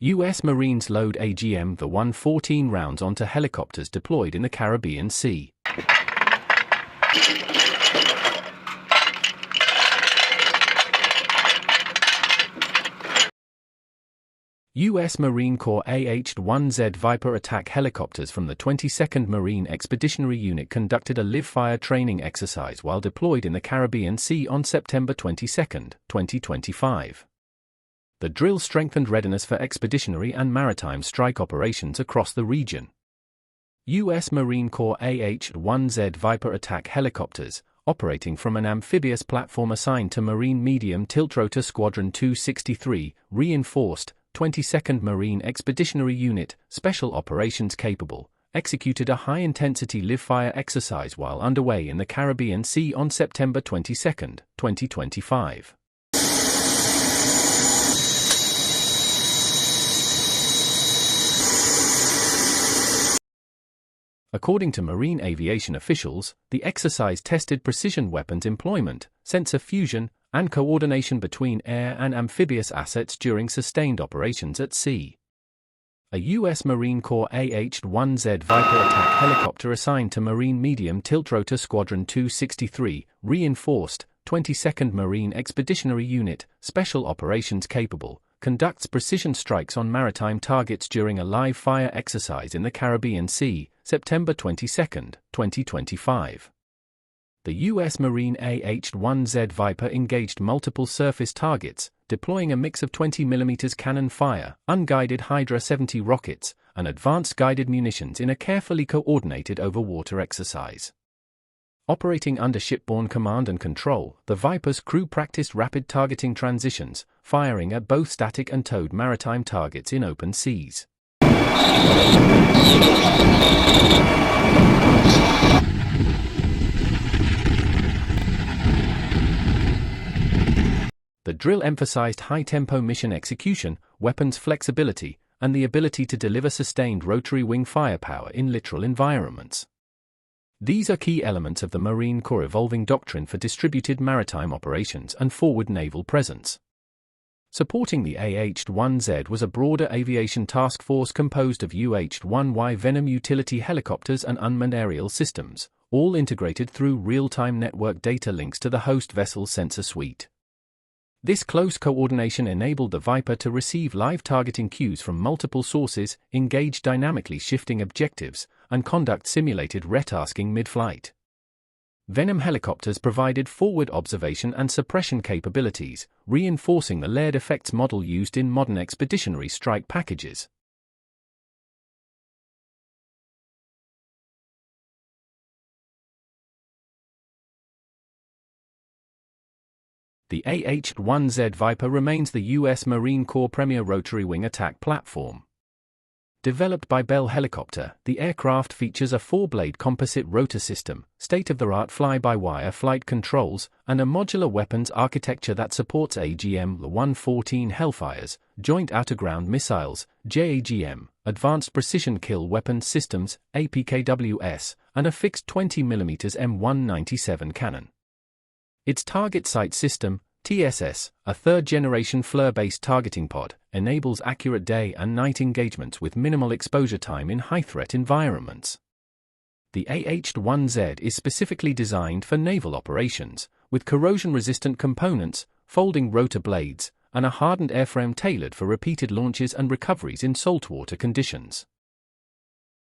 U.S. Marines load AGM the 114 rounds onto helicopters deployed in the Caribbean Sea. U.S. Marine Corps AH-1Z Viper attack helicopters from the 22nd Marine Expeditionary Unit conducted a live-fire training exercise while deployed in the Caribbean Sea on September 22, 2025. The drill strengthened readiness for expeditionary and maritime strike operations across the region. U.S. Marine Corps AH-1Z Viper attack helicopters, operating from an amphibious platform assigned to Marine Medium Tiltrotor Squadron 263, reinforced 22nd Marine Expeditionary Unit, Special Operations Capable, executed a high-intensity live-fire exercise while underway in the Caribbean Sea on September 22, 2025. According to Marine aviation officials, the exercise tested precision weapons employment, sensor fusion, and coordination between air and amphibious assets during sustained operations at sea. A U.S. Marine Corps AH-1Z Viper attack helicopter assigned to Marine Medium Tiltrotor Squadron 263, reinforced 22nd Marine Expeditionary Unit, Special Operations Capable, conducts precision strikes on maritime targets during a live-fire exercise in the Caribbean Sea, September 22, 2025. The U.S. Marine AH-1Z Viper engaged multiple surface targets, deploying a mix of 20mm cannon fire, unguided Hydra 70 rockets, and advanced guided munitions in a carefully coordinated over-water exercise. Operating under shipborne command and control, the Viper's crew practiced rapid targeting transitions, firing at both static and towed maritime targets in open seas. The drill emphasized high-tempo mission execution, weapons flexibility, and the ability to deliver sustained rotary wing firepower in literal environments. These are key elements of the Marine Corps' evolving doctrine for distributed maritime operations and forward naval presence. Supporting the AH-1Z was a broader aviation task force composed of UH-1Y Venom utility helicopters and unmanned aerial systems, all integrated through real-time network data links to the host vessel's sensor suite. This close coordination enabled the Viper to receive live targeting cues from multiple sources, engage dynamically shifting objectives, and conduct simulated retasking mid-flight. Venom helicopters provided forward observation and suppression capabilities, reinforcing the layered effects model used in modern expeditionary strike packages. The AH-1Z Viper remains the U.S. Marine Corps' premier rotary wing attack platform. Developed by Bell Helicopter, the aircraft features a 4-blade composite rotor system, state-of-the-art fly-by-wire flight controls, and a modular weapons architecture that supports AGM-114 Hellfires, Joint Outer-Ground Missiles, JAGM, Advanced Precision Kill Weapons Systems, APKWS, and a fixed 20mm M197 cannon. Its Target Sight System, TSS, a third-generation FLIR-based targeting pod, enables accurate day and night engagements with minimal exposure time in high-threat environments. The AH-1Z is specifically designed for naval operations, with corrosion-resistant components, folding rotor blades, and a hardened airframe tailored for repeated launches and recoveries in saltwater conditions.